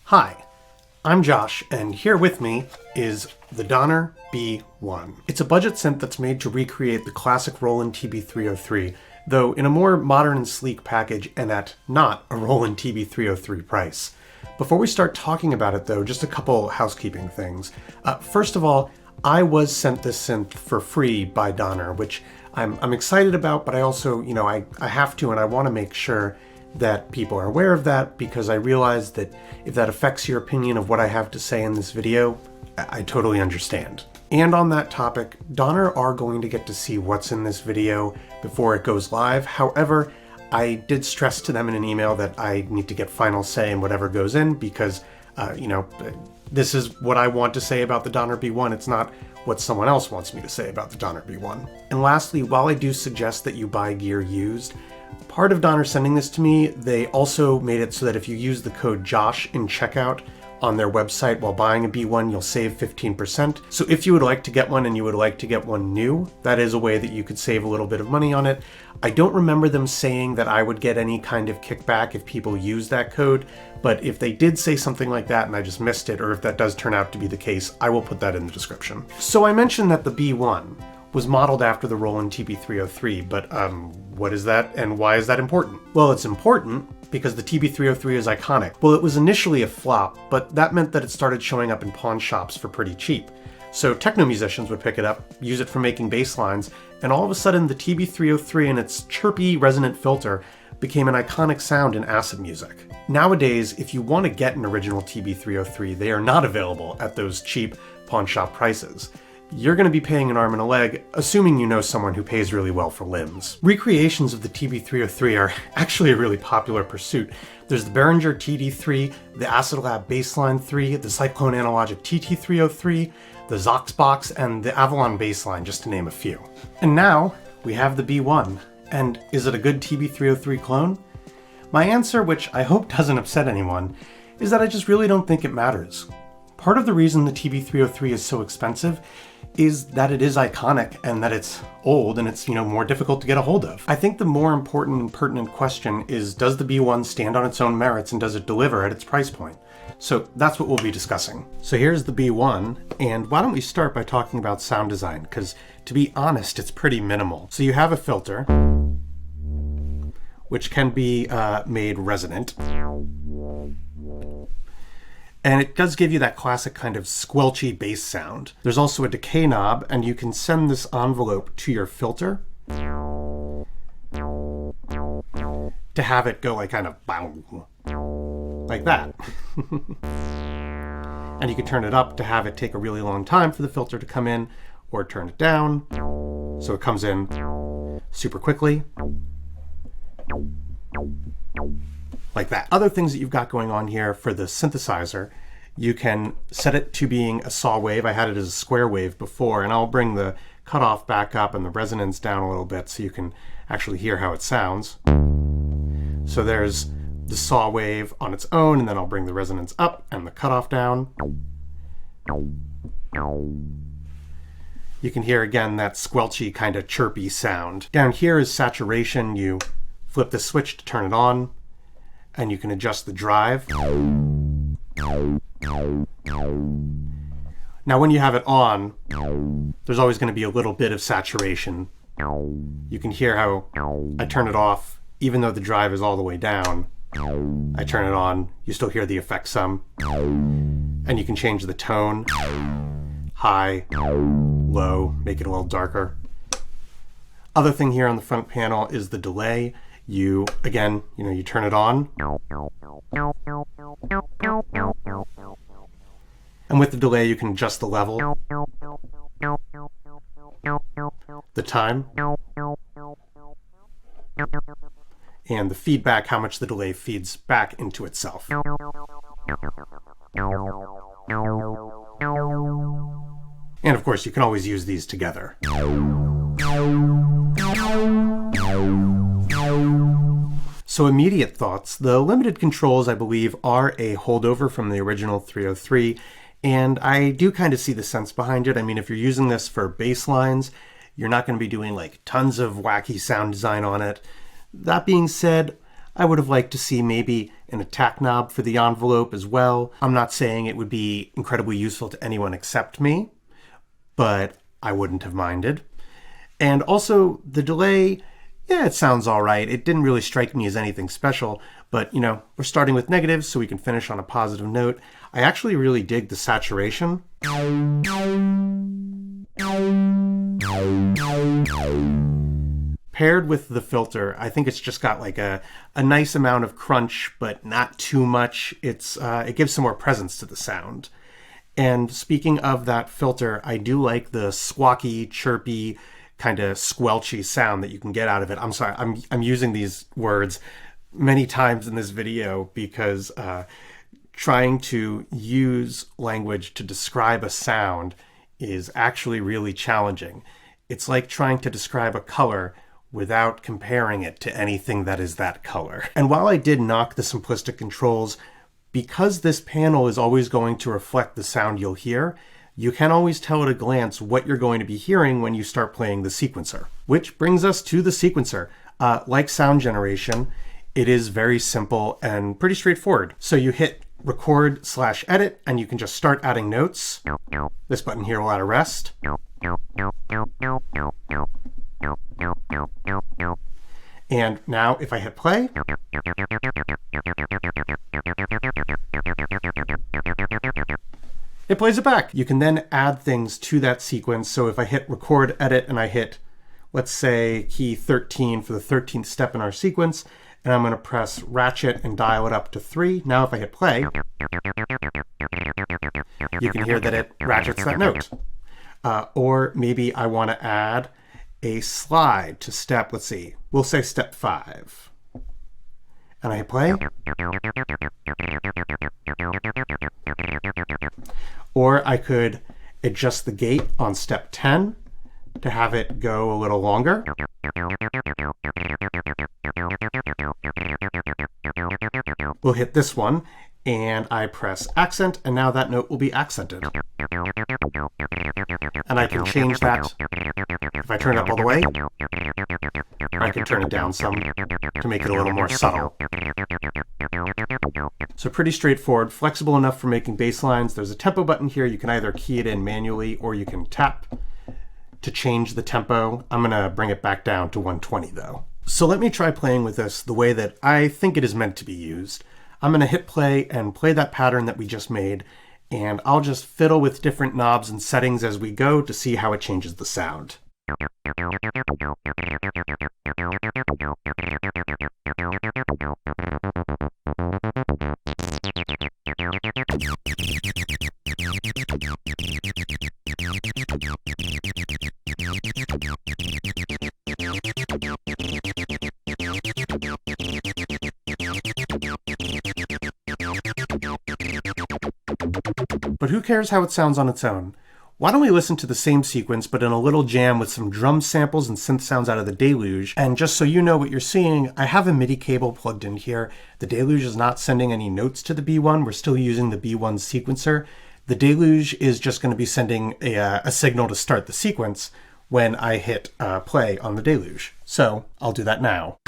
Hi, I'm Josh, and here with me is the Donner B1. It's a budget synth that's made to recreate the classic Roland TB303, though in a more modern and sleek package and at not a Roland TB303 price. Before we start talking about it though, just a couple housekeeping things. First of all, I was sent this synth for free by Donner, which I'm excited about, but I also, I have to and I want to make sure that people are aware of that, because I realize that if that affects your opinion of what I have to say in this video, I totally understand. And on that topic, Donner are going to get to see what's in this video before it goes live. However, I did stress to them in an email that I need to get final say in whatever goes in, because, this is what I want to say about the Donner B1. It's not what someone else wants me to say about the Donner B1. And lastly, while I do suggest that you buy gear used, part of Donner sending this to me, they also made it so that if you use the code JOSH in checkout on their website while buying a B1, you'll save 15%. So if you would like to get one and you would like to get one new, that is a way that you could save a little bit of money on it. I don't remember them saying that I would get any kind of kickback if people use that code, but if they did say something like that and I just missed it, or if that does turn out to be the case, I will put that in the description. So I mentioned that the B1 was modeled after the Roland TB303, but what is that and why is that important? Well, it's important because the TB303 is iconic. Well, it was initially a flop, but that meant that it started showing up in pawn shops for pretty cheap. So techno musicians would pick it up, use it for making bass lines, and all of a sudden the TB303 and its chirpy resonant filter became an iconic sound in acid music. Nowadays, if you want to get an original TB303, they are not available at those cheap pawn shop prices. You're going to be paying an arm and a leg, assuming you know someone who pays really well for limbs. Recreations of the TB303 are actually a really popular pursuit. There's the Behringer TD3, the Acidlab Bassline 3, the Cyclone Analogic TT303, the Zoxbox, and the Avalon Bassline, just to name a few. And now, we have the B1. And is it a good TB303 clone? My answer, which I hope doesn't upset anyone, is that I just really don't think it matters. Part of the reason the TB303 is so expensive is that it is iconic and that it's old and it's, more difficult to get a hold of. I think the more important and pertinent question is, does the B1 stand on its own merits and does it deliver at its price point? So that's what we'll be discussing. So here's the B1, and why don't we start by talking about sound design, because to be honest, it's pretty minimal. So you have a filter, which can be made resonant. And it does give you that classic kind of squelchy bass sound. There's also a decay knob, and you can send this envelope to your filter to have it go like kind of like that. And you can turn it up to have it take a really long time for the filter to come in, or turn it down so it comes in super quickly. Like that. Other things that you've got going on here for the synthesizer, you can set it to being a saw wave. I had it as a square wave before, and I'll bring the cutoff back up and the resonance down a little bit so you can actually hear how it sounds. So there's the saw wave on its own, and then I'll bring the resonance up and the cutoff down. You can hear again that squelchy kind of chirpy sound. Down here is saturation. You flip the switch to turn it on, and you can adjust the drive. Now when you have it on, there's always going to be a little bit of saturation. You can hear how I turn it off, even though the drive is all the way down. I turn it on, you still hear the effect some. And you can change the tone, high, low, make it a little darker. Other thing here on the front panel is the delay. You turn it on. And with the delay, you can adjust the level, the time, and the feedback, how much the delay feeds back into itself. And of course, you can always use these together. So immediate thoughts. The limited controls, I believe, are a holdover from the original 303, and I do kind of see the sense behind it. I mean, if you're using this for bass lines, you're not going to be doing like tons of wacky sound design on it. That being said, I would have liked to see maybe an attack knob for the envelope as well. I'm not saying it would be incredibly useful to anyone except me, but I wouldn't have minded. And also, the delay, yeah, it sounds all right. It didn't really strike me as anything special, but, you know, we're starting with negatives, so we can finish on a positive note. I actually really dig the saturation. Paired with the filter, I think it's just got like a nice amount of crunch, but not too much. It gives some more presence to the sound. And speaking of that filter, I do like the squawky, chirpy, kind of squelchy sound that you can get out of it. I'm sorry, I'm using these words many times in this video because trying to use language to describe a sound is actually really challenging. It's like trying to describe a color without comparing it to anything that is that color. And while I did knock the simplistic controls, because this panel is always going to reflect the sound you'll hear, you can always tell at a glance what you're going to be hearing when you start playing the sequencer. Which brings us to the sequencer. Like sound generation, it is very simple and pretty straightforward. So you hit record/edit and you can just start adding notes. This button here will add a rest. And now if I hit play, it plays it back. You can then add things to that sequence. So if I hit record, edit, and I hit, let's say, key 13 for the 13th step in our sequence, and I'm going to press ratchet and dial it up to 3. Now if I hit play, you can hear that it ratchets that note. Or maybe I want to add a slide to step, let's see, we'll say step 5. And I hit play. Or I could adjust the gate on step 10 to have it go a little longer. We'll hit this one, and I press accent, and now that note will be accented. And I can change that. If I turn it up all the way, I can turn it down some to make it a little more subtle. So pretty straightforward, flexible enough for making bass lines. There's a tempo button here. You can either key it in manually or you can tap to change the tempo. I'm gonna bring it back down to 120 though. So let me try playing with this the way that I think it is meant to be used. I'm gonna hit play and play that pattern that we just made, and I'll just fiddle with different knobs and settings as we go to see how it changes the sound. But who cares how it sounds on its own? Why don't we listen to the same sequence but in a little jam with some drum samples and synth sounds out of the Deluge. And just so you know what you're seeing, I have a MIDI cable plugged in here. The Deluge is not sending any notes to the B1. We're still using the B1 sequencer. The Deluge is just going to be sending a signal to start the sequence when I hit play on the Deluge. So I'll do that now.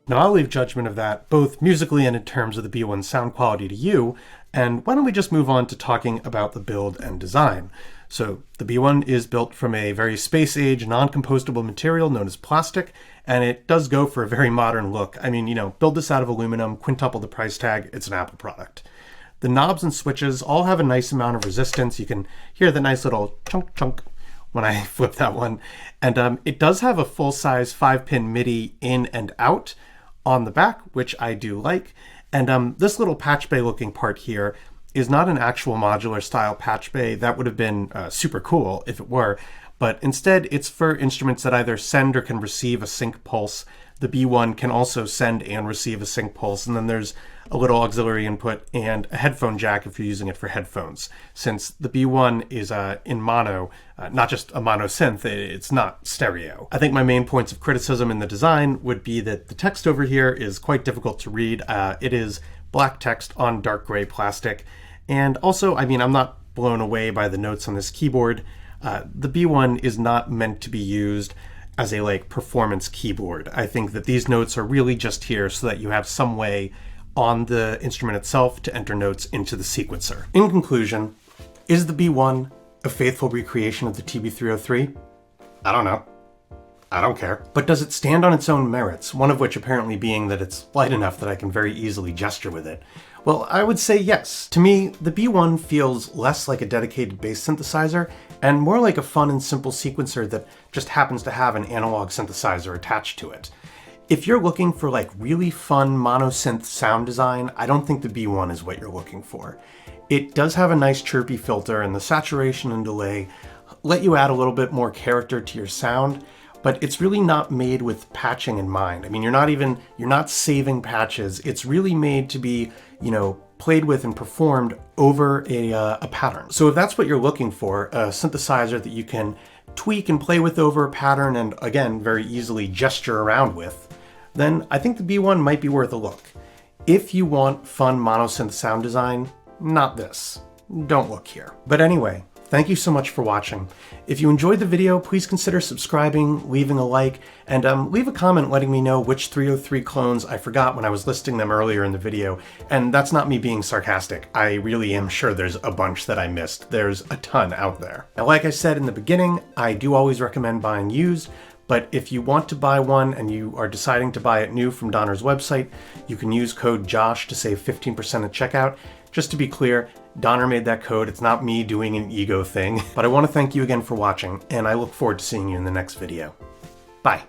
Now I'll leave judgment of that, both musically and in terms of the B1 sound quality to you, and why don't we just move on to talking about the build and design. So the B1 is built from a very space-age, non-compostable material known as plastic, and it does go for a very modern look. I mean, build this out of aluminum, quintuple the price tag, it's an Apple product. The knobs and switches all have a nice amount of resistance. You can hear the nice little chunk chunk when I flip that one. And it does have a full-size 5-pin MIDI in and out on the back, which I do like. And this little patch bay looking part here is not an actual modular style patch bay. That would have been super cool if it were, but instead it's for instruments that either send or can receive a sync pulse. The B1 can also send and receive a sync pulse, and then there's a little auxiliary input and a headphone jack if you're using it for headphones. Since the B1 is in mono, not just a mono synth, it's not stereo. I think my main points of criticism in the design would be that the text over here is quite difficult to read. It is black text on dark gray plastic. And also, I'm not blown away by the notes on this keyboard. The B1 is not meant to be used as a performance keyboard. I think that these notes are really just here so that you have some way on the instrument itself to enter notes into the sequencer. In conclusion, is the B1 a faithful recreation of the TB303? I don't know. I don't care. But does it stand on its own merits, one of which apparently being that it's light enough that I can very easily gesture with it? Well, I would say yes. To me, the B1 feels less like a dedicated bass synthesizer and more like a fun and simple sequencer that just happens to have an analog synthesizer attached to it. If you're looking for really fun monosynth sound design, I don't think the B1 is what you're looking for. It does have a nice chirpy filter, and the saturation and delay let you add a little bit more character to your sound, but it's really not made with patching in mind. You're not saving patches. It's really made to be, played with and performed over a pattern. So if that's what you're looking for, a synthesizer that you can tweak and play with over a pattern and, again, very easily gesture around with, then I think the B1 might be worth a look. If you want fun monosynth sound design, not this. Don't look here. But anyway, thank you so much for watching. If you enjoyed the video, please consider subscribing, leaving a like, and leave a comment letting me know which 303 clones I forgot when I was listing them earlier in the video. And that's not me being sarcastic. I really am sure there's a bunch that I missed. There's a ton out there. Now, like I said in the beginning, I do always recommend buying used, but if you want to buy one and you are deciding to buy it new from Donner's website, you can use code JOSH to save 15% at checkout. Just to be clear, Donner made that code. It's not me doing an ego thing. But I want to thank you again for watching, and I look forward to seeing you in the next video. Bye.